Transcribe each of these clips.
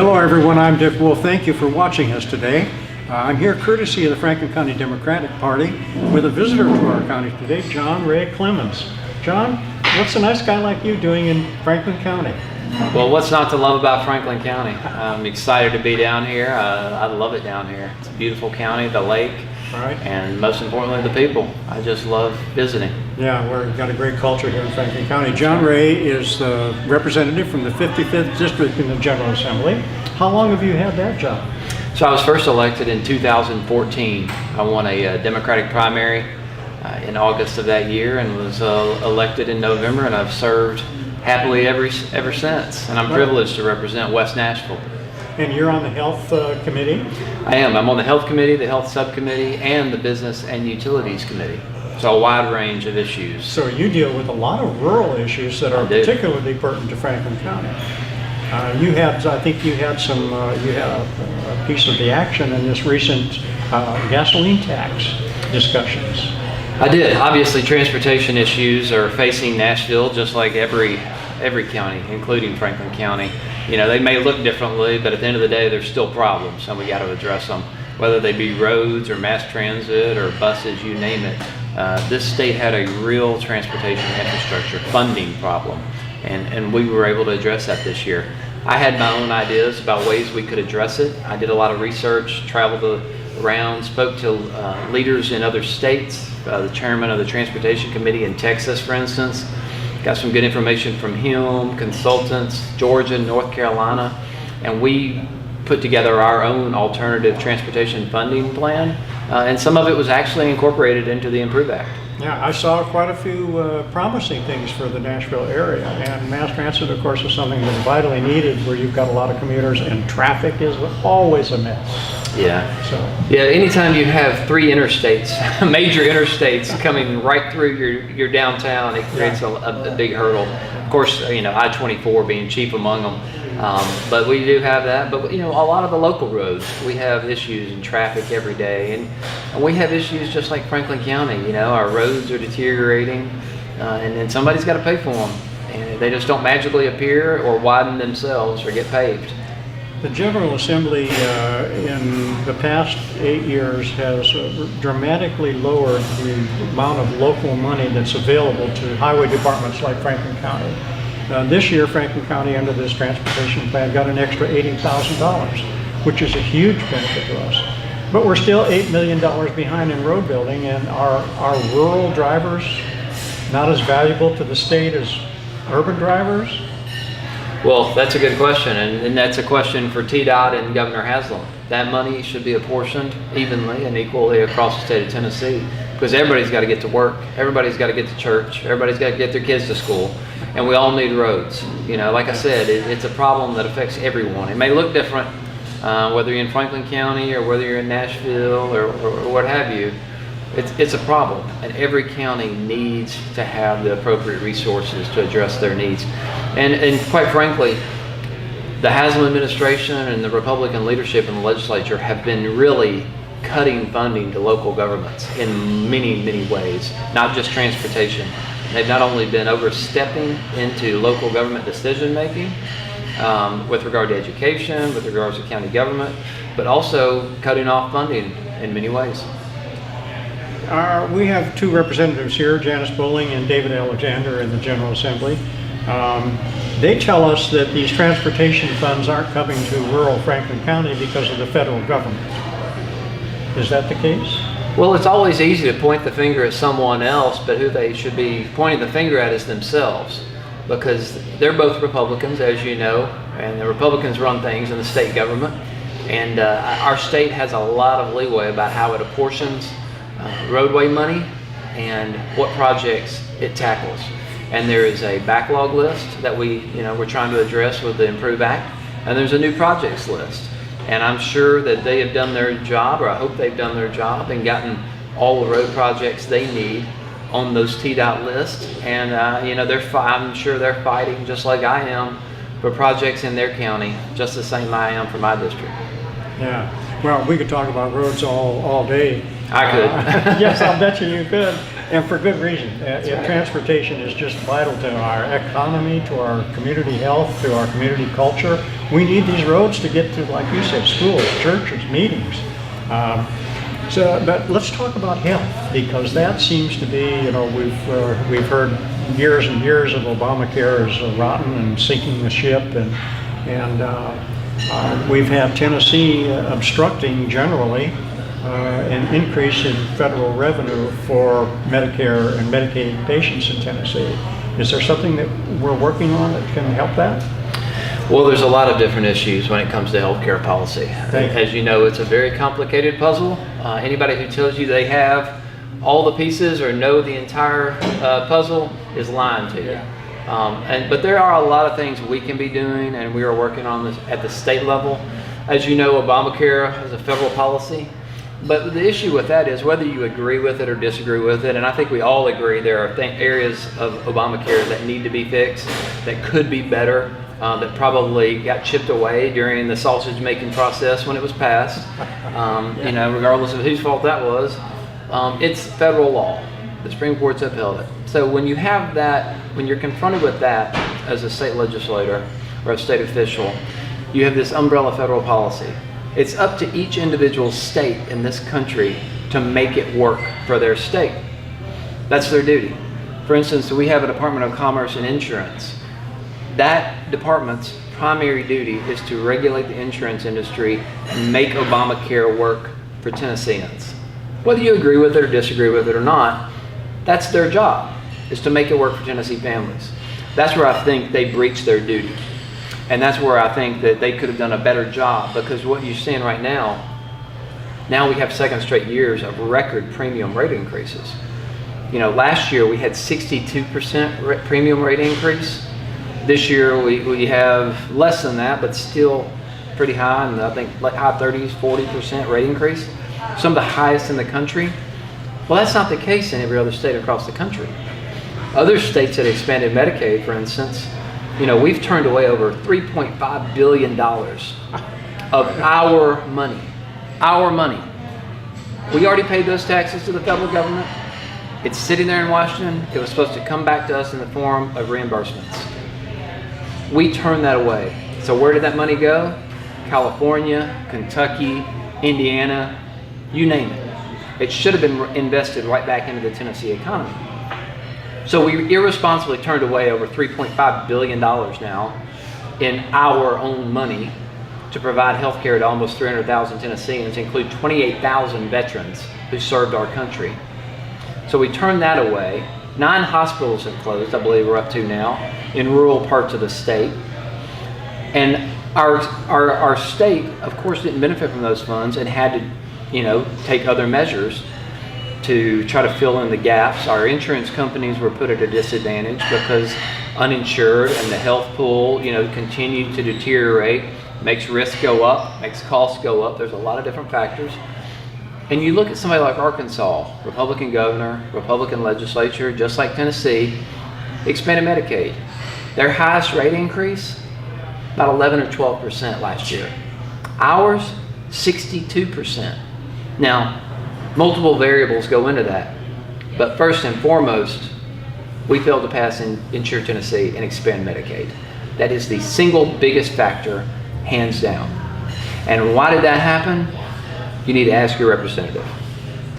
Hello everyone, I'm Dick Wolf. Thank you for watching us today. I'm here courtesy of the Franklin County Democratic Party with a visitor to our county today, John Ray Clemmons. John, what's a nice guy like you doing in Franklin County? Well, what's not to love about Franklin County? I'm excited to be down here. I love it down here. It's a beautiful county, the lake, and most importantly, the people. I just love visiting. Yeah, we've got a great culture here in Franklin County. John Ray is the representative from the 55th District in the General Assembly. How long have you had that job? So I was first elected in 2014. I won a Democratic primary in August of that year and was elected in November, and I've served happily ever since. And I'm privileged to represent West Nashville. And you're on the Health Committee? I am. I'm on the Health Committee, the Health Subcommittee, and the Business and Utilities Committee. So a wide range of issues. So you deal with a lot of rural issues that are particularly pertinent to Franklin County. I think you had a piece of the action in this recent gasoline tax discussions. I did. Obviously, transportation issues are facing Nashville just like every county, including Franklin County. You know, they may look differently, but at the end of the day, there's still problems, and we got to address them. Whether they be roads or mass transit or buses, you name it. This state had a real transportation infrastructure funding problem, and we were able to address that this year. I had my own ideas about ways we could address it. I did a lot of research, traveled around, spoke to leaders in other states, the chairman of the Transportation Committee in Texas, for instance. Got some good information from him, consultants, Georgia, North Carolina, and we put together our own alternative transportation funding plan, and some of it was actually incorporated into the Improve Act. Yeah, I saw quite a few promising things for the Nashville area, and mass transit, of course, is something that's vitally needed where you've got a lot of commuters, and traffic is always a mess. Yeah. Yeah. Anytime you have three interstates, major interstates coming right through your downtown, it creates a big hurdle. Of course, you know, I-24 being chief among them. But we do have that. But you know, a lot of the local roads, we have issues in traffic every day, and we have issues just like Franklin County. You know, our roads are deteriorating, and somebody's got to pay for them, and they just don't magically appear or widen themselves or get paved. The General Assembly in the past 8 years has dramatically lowered the amount of local money that's available to highway departments like Franklin County. This year, Franklin County, under this transportation plan, got an extra $80,000, which is a huge benefit to us. But we're still $8 million behind in road building, and are rural drivers not as valuable to the state as urban drivers? Well, that's a good question, and that's a question for TDOT and Governor Haslam. That money should be apportioned evenly and equally across the state of Tennessee, because everybody's got to get to work, everybody's got to get to church, everybody's got to get their kids to school, and we all need roads. You know, like I said, it's a problem that affects everyone. It may look different, whether you're in Franklin County or whether you're in Nashville or what have you. It's a problem, and every county needs to have the appropriate resources to address their needs. And quite frankly, the Haslam administration and the Republican leadership in the legislature have been really cutting funding to local governments in many, many ways, not just transportation. They've not only been overstepping into local government decision making with regard to education, with regards to county government, but also cutting off funding in many ways. We have two representatives here, Janice Bowling and David Alexander, in the General Assembly. They tell us that these transportation funds aren't coming to rural Franklin County because of the federal government. Is that the case? Well, it's always easy to point the finger at someone else, but who they should be pointing the finger at is themselves, because they're both Republicans, as you know, and the Republicans run things in the state government, and our state has a lot of leeway about how it apportions roadway money and what projects it tackles. And there is a backlog list that we're trying to address with the Improve Act, and there's a new projects list. And I'm sure that they have done their job, or I hope they've done their job and gotten all the road projects they need on those TDOT lists. And I'm sure they're fighting just like I am for projects in their county, just the same I am for my district. Yeah. Well, we could talk about roads all day. I could. Yes, I'll bet you could. And for good reason. Transportation is just vital to our economy, to our community health, to our community culture. We need these roads to get to, like you said, schools, churches, meetings. But let's talk about health, because that seems to be, we've heard years and years of Obamacare is rotten and sinking the ship, and we've had Tennessee obstructing generally an increase in federal revenue for Medicare and Medicaid patients in Tennessee. Is there something that we're working on that can help that? Well, there's a lot of different issues when it comes to healthcare policy. As you know, it's a very complicated puzzle. Anybody who tells you they have all the pieces or know the entire puzzle is lying to you. But there are a lot of things we can be doing, and we are working on this at the state level. As you know, Obamacare is a federal policy. But the issue with that is whether you agree with it or disagree with it, and I think we all agree there are areas of Obamacare that need to be fixed, that could be better, that probably got chipped away during the sausage making process when it was passed. Regardless of whose fault that was, it's federal law. The Supreme Court's upheld it. So when you have that, when you're confronted with that as a state legislator or a state official, you have this umbrella federal policy. It's up to each individual state in this country to make it work for their state. That's their duty. For instance, we have a Department of Commerce and Insurance. That department's primary duty is to regulate the insurance industry and make Obamacare work for Tennesseans. Whether you agree with it or disagree with it or not, that's their job, is to make it work for Tennessee families. That's where I think they breached their duty. And that's where I think that they could have done a better job, because what you're seeing right now we have second straight years of record premium rate increases. Last year we had 62% premium rate increase. This year we have less than that, but still pretty high, and I think high 30s, 40% rate increase. Some of the highest in the country. Well, that's not the case in every other state across the country. Other states that expanded Medicaid, for instance, we've turned away over $3.5 billion of our money. Our money. We already paid those taxes to the federal government. It's sitting there in Washington. It was supposed to come back to us in the form of reimbursements. We turned that away. So where did that money go? California, Kentucky, Indiana, you name it. It should have been invested right back into the Tennessee economy. So we irresponsibly turned away over $3.5 billion now in our own money to provide health care to almost 300,000 Tennesseans, include 28,000 veterans who served our country. So we turned that away. 9 hospitals have closed, I believe we're up to now, in rural parts of the state. And our state, of course, didn't benefit from those funds and had to, take other measures to try to fill in the gaps. Our insurance companies were put at a disadvantage because uninsured and the health pool, continued to deteriorate, makes risk go up, makes costs go up. There's a lot of different factors. And you look at somebody like Arkansas, Republican governor, Republican legislature, just like Tennessee, expanded Medicaid. Their highest rate increase, about 11 or 12% last year. Ours, 62%. Now, multiple variables go into that. But first and foremost, we failed to pass Insure Tennessee and expand Medicaid. That is the single biggest factor, hands down. And why did that happen? You need to ask your representative.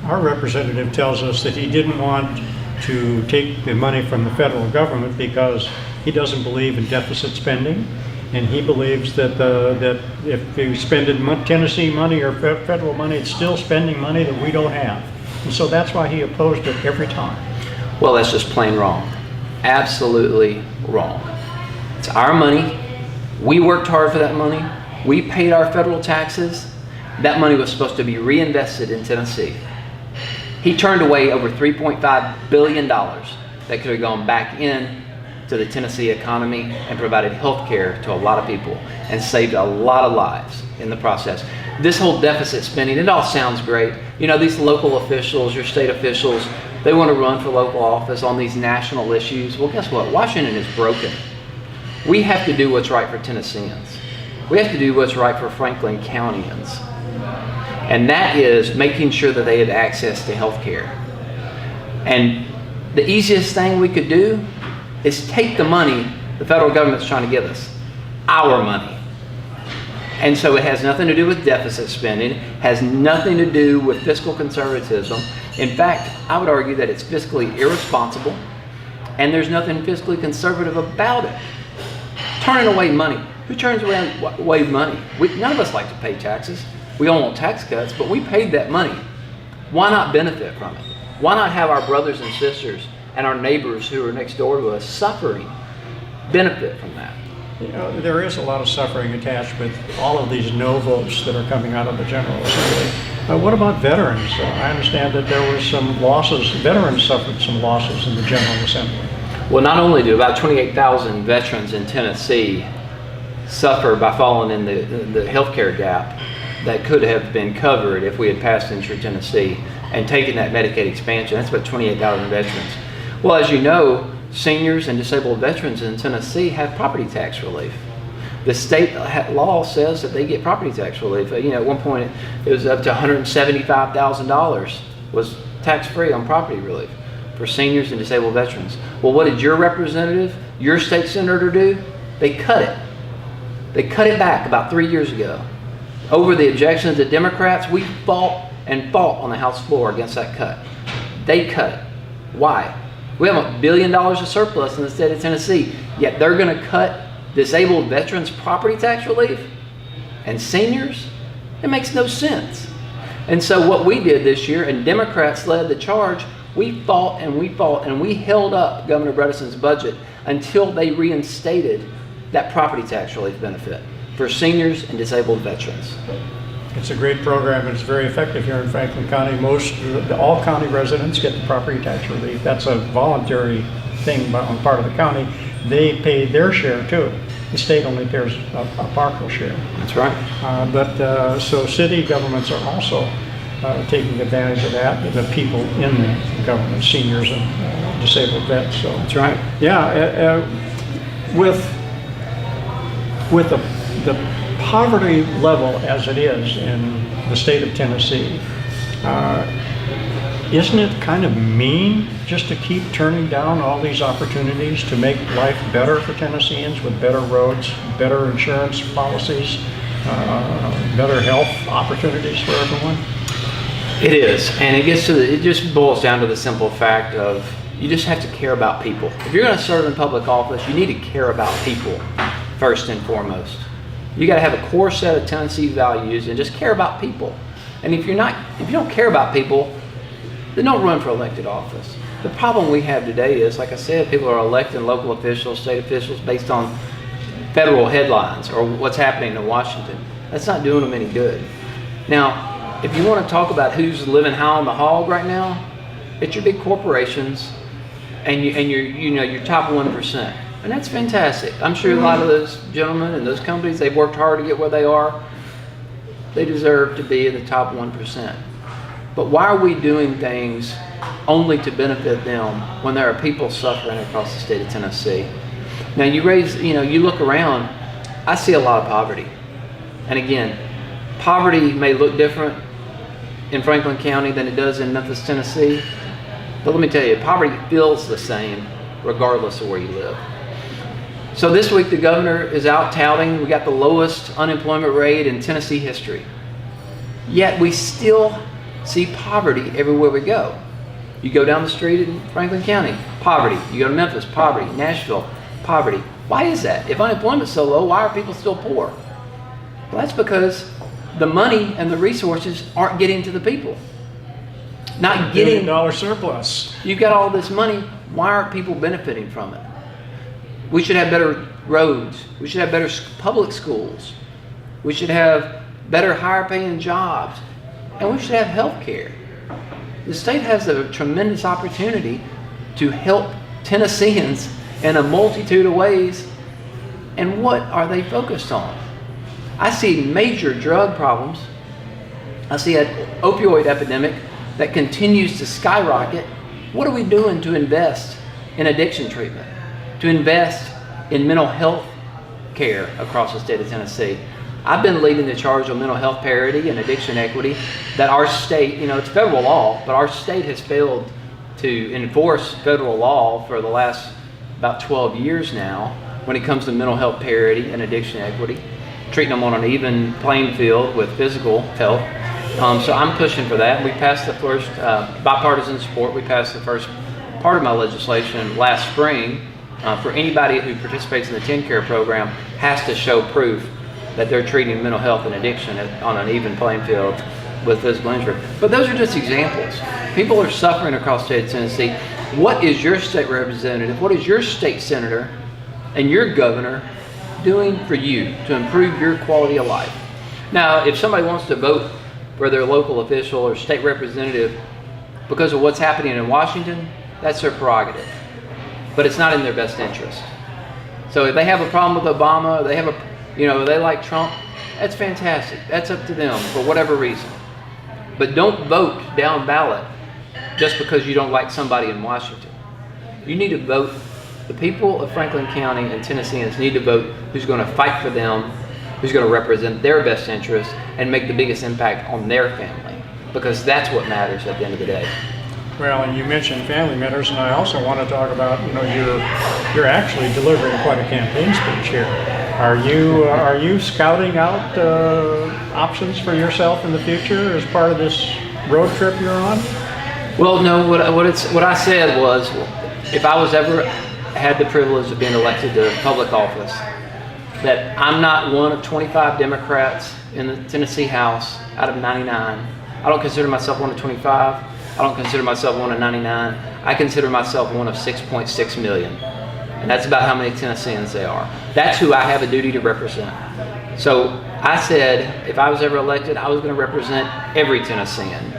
Our representative tells us that he didn't want to take the money from the federal government because he doesn't believe in deficit spending, and he believes that that if you spend Tennessee money or federal money, it's still spending money that we don't have. And so that's why he opposed it every time. Well, that's just plain wrong. Absolutely wrong. It's our money. We worked hard for that money. We paid our federal taxes. That money was supposed to be reinvested in Tennessee. He turned away over $3.5 billion that could have gone back in to the Tennessee economy and provided health care to a lot of people and saved a lot of lives in the process. This whole deficit spending, it all sounds great. These local officials, your state officials, they want to run for local office on these national issues. Well, guess what? Washington is broken. We have to do what's right for Tennesseans. We have to do what's right for Franklin Countyans. And that is making sure that they have access to health care. And the easiest thing we could do is take the money the federal government's trying to give us, our money. And so it has nothing to do with deficit spending, has nothing to do with fiscal conservatism. In fact, I would argue that it's fiscally irresponsible, and there's nothing fiscally conservative about it. Turning away money. Who turns away money? None of us like to pay taxes. We all want tax cuts, but we paid that money. Why not benefit from it? Why not have our brothers and sisters and our neighbors who are next door to us suffering benefit from that? You know, there is a lot of suffering attached with all of these no votes that are coming out of the General Assembly. What about veterans? I understand that there were some losses. Veterans suffered some losses in the General Assembly. Well, not only do about 28,000 veterans in Tennessee suffer by falling in the healthcare gap that could have been covered if we had passed Insure Tennessee and taken that Medicaid expansion. That's about 28,000 veterans. Well, as you know, seniors and disabled veterans in Tennessee have property tax relief. The state law says that they get property tax relief. You know, at one point it was up to $175,000 was tax-free on property relief for seniors and disabled veterans. Well, what did your representative, your state senator do? They cut it. They cut it back about 3 years ago. Over the objections of Democrats, we fought on the House floor against that cut. They cut it. Why? We have $1 billion of surplus in the state of Tennessee, yet they're going to cut disabled veterans' property tax relief and seniors? It makes no sense. And so what we did this year, and Democrats led the charge, we fought and we held up Governor Bredeson's budget until they reinstated that property tax relief benefit for seniors and disabled veterans. It's a great program, and it's very effective here in Franklin County. All county residents get the property tax relief. That's a voluntary thing on part of the county. They pay their share too. The state only pays a partial share. That's right. So city governments are also taking advantage of that, the people in the government, seniors and disabled vets. So that's right. Yeah, with the poverty level as it is in the state of Tennessee, isn't it kind of mean just to keep turning down all these opportunities to make life better for Tennesseans with better roads, better insurance policies, better health opportunities for everyone? It is, and it just boils down to the simple fact of you just have to care about people. If you're going to serve in public office, you need to care about people first and foremost. You got to have a core set of Tennessee values and just care about people. And if you don't care about people, then don't run for elected office. The problem we have today is, like I said, people are electing local officials, state officials based on federal headlines or what's happening in Washington. That's not doing them any good. Now, if you want to talk about who's living high on the hog right now, it's your big corporations and your top 1%. And that's fantastic. I'm sure a lot of those gentlemen and those companies, they've worked hard to get where they are. They deserve to be in the top 1%. But why are we doing things only to benefit them when there are people suffering across the state of Tennessee? Now you look around, I see a lot of poverty. And again, poverty may look different in Franklin County than it does in Memphis, Tennessee. But let me tell you, poverty feels the same regardless of where you live. So this week the governor is out touting we got the lowest unemployment rate in Tennessee history. Yet we still see poverty everywhere we go. You go down the street in Franklin County, poverty. You go to Memphis, poverty. Nashville, poverty. Why is that? If unemployment's so low, why are people still poor? Well, that's because the money and the resources aren't getting to the people. Not getting $1 billion surplus. You've got all this money. Why aren't people benefiting from it? We should have better roads. We should have better public schools. We should have better higher paying jobs. And we should have health care. The state has a tremendous opportunity to help Tennesseans in a multitude of ways. And what are they focused on? I see major drug problems. I see an opioid epidemic that continues to skyrocket. What are we doing to invest in addiction treatment? To invest in mental health care across the state of Tennessee? I've been leading the charge on mental health parity and addiction equity that our state, it's federal law, but our state has failed to enforce federal law for the last about 12 years now when it comes to mental health parity and addiction equity, treating them on an even playing field with physical health. So I'm pushing for that. We passed the first bipartisan support. We passed the first part of my legislation last spring. For anybody who participates in the TennCare program has to show proof that they're treating mental health and addiction on an even playing field with physical injury. But those are just examples. People are suffering across the state of Tennessee. What is your state representative, what is your state senator and your governor doing for you to improve your quality of life? Now, if somebody wants to vote for their local official or state representative because of what's happening in Washington, that's their prerogative. But it's not in their best interest. So if they have a problem with Obama, they like Trump, that's fantastic. That's up to them for whatever reason. But don't vote down ballot just because you don't like somebody in Washington. You need to vote. The people of Franklin County and Tennesseans need to vote who's going to fight for them, who's going to represent their best interests and make the biggest impact on their family, because that's what matters at the end of the day. Well, and you mentioned family matters, and I also want to talk about, you're actually delivering quite a campaign speech here. Are you scouting out options for yourself in the future as part of this road trip you're on? Well, no. What I said was, if I was ever had the privilege of being elected to public office, that I'm not one of 25 Democrats in the Tennessee House out of 99. I don't consider myself one of 25. I don't consider myself one of 99. I consider myself one of 6.6 million. And that's about how many Tennesseans they are. That's who I have a duty to represent. So I said, if I was ever elected, I was going to represent every Tennessean.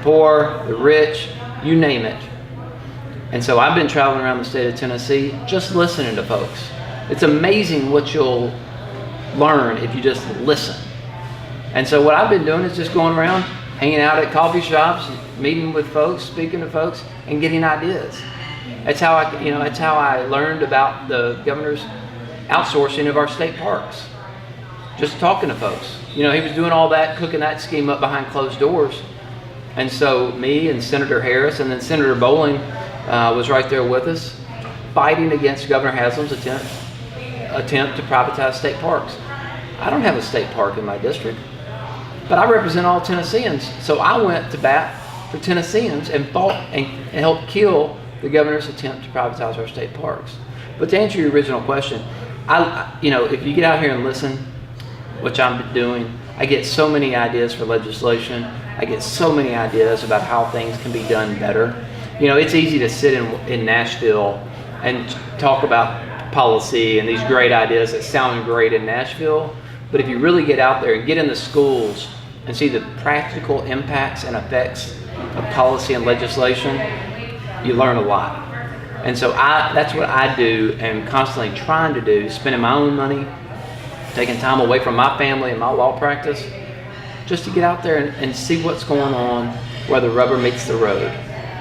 Poor, the rich, you name it. And so I've been traveling around the state of Tennessee just listening to folks. It's amazing what you'll learn if you just listen. And so what I've been doing is just going around, hanging out at coffee shops, meeting with folks, speaking to folks, and getting ideas. That's how I learned about the governor's outsourcing of our state parks. Just talking to folks. He was doing all that, cooking that scheme up behind closed doors. And so me and Senator Harris and then Senator Bowling was right there with us, fighting against Governor Haslam's attempt to privatize state parks. I don't have a state park in my district, but I represent all Tennesseans. So I went to bat for Tennesseans and fought and helped kill the governor's attempt to privatize our state parks. But to answer your original question, if you get out here and listen, which I'm doing, I get so many ideas for legislation. I get so many ideas about how things can be done better. It's easy to sit in Nashville and talk about policy and these great ideas that sound great in Nashville. But if you really get out there and get in the schools and see the practical impacts and effects of policy and legislation, you learn a lot. And so that's what I do and constantly trying to do, spending my own money, taking time away from my family and my law practice, just to get out there and see what's going on where the rubber meets the road,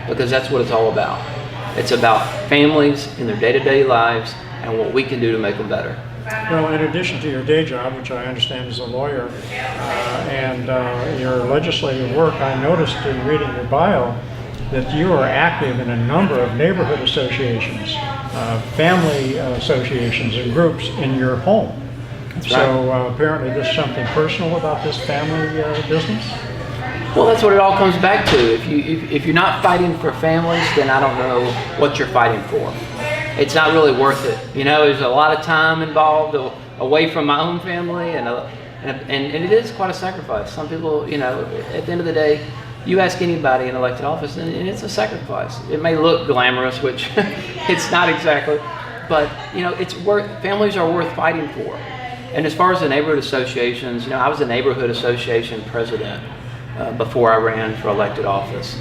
because that's what it's all about. It's about families in their day-to-day lives and what we can do to make them better. Well, in addition to your day job, which I understand is a lawyer, and your legislative work, I noticed in reading your bio that you are active in a number of neighborhood associations, family associations and groups in your home. That's so right. Apparently there's something personal about this family business? Well, that's what it all comes back to. If you're not fighting for families, then I don't know what you're fighting for. It's not really worth it. There's a lot of time involved away from my own family, and it is quite a sacrifice. Some people, at the end of the day, you ask anybody in elected office, and it's a sacrifice. It may look glamorous, which it's not exactly, but families are worth fighting for. And as far as the neighborhood associations, I was a neighborhood association president before I ran for elected office.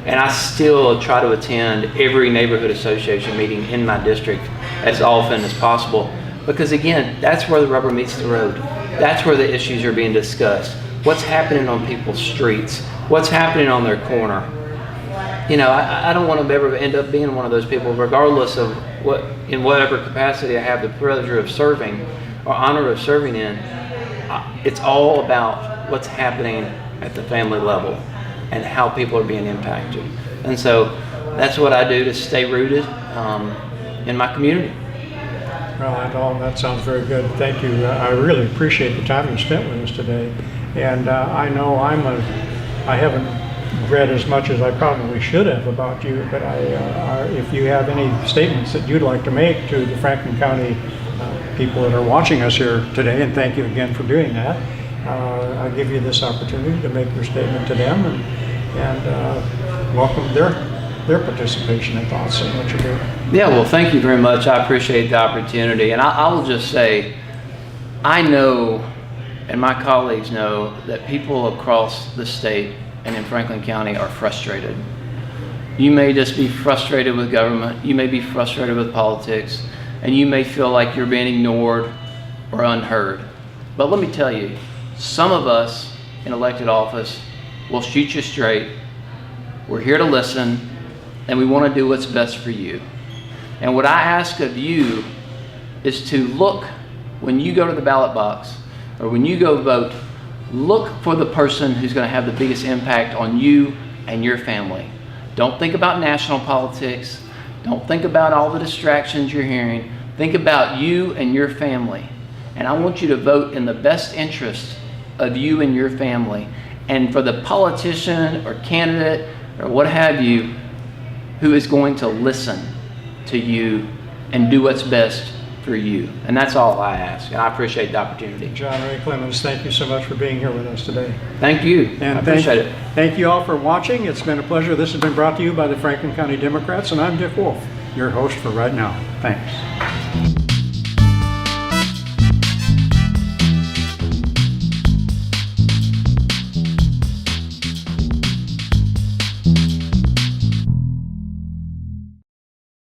And I still try to attend every neighborhood association meeting in my district as often as possible, because again, that's where the rubber meets the road. That's where the issues are being discussed. What's happening on people's streets? What's happening on their corner? I don't want to ever end up being one of those people, regardless of in whatever capacity I have the pleasure of serving or honor of serving in. It's all about what's happening at the family level and how people are being impacted. And so that's what I do to stay rooted in my community. Well, that sounds very good. Thank you. I really appreciate the time you spent with us today. And I know I haven't read as much as I probably should have about you, but if you have any statements that you'd like to make to the Franklin County people that are watching us here today, and thank you again for doing that, I give you this opportunity to make your statement to them and welcome their participation and thoughts on what you're doing. Yeah, well, thank you very much. I appreciate the opportunity. And I will just say, I know, and my colleagues know, that people across the state and in Franklin County are frustrated. You may just be frustrated with government, you may be frustrated with politics, and you may feel like you're being ignored or unheard. But let me tell you, some of us in elected office will shoot you straight. We're here to listen, and we want to do what's best for you. And what I ask of you is to look, when you go to the ballot box or when you go vote, look for the person who's going to have the biggest impact on you and your family. Don't think about national politics. Don't think about all the distractions you're hearing. Think about you and your family. And I want you to vote in the best interest of you and your family. And for the politician or candidate or what have you who is going to listen to you and do what's best for you. And that's all I ask. And I appreciate the opportunity. John Ray Clemmons, thank you so much for being here with us today. Thank you. And I appreciate it. Thank you all for watching. It's been a pleasure. This has been brought to you by the Franklin County Democrats, and I'm Dick Wolf, your host for right now. Thanks.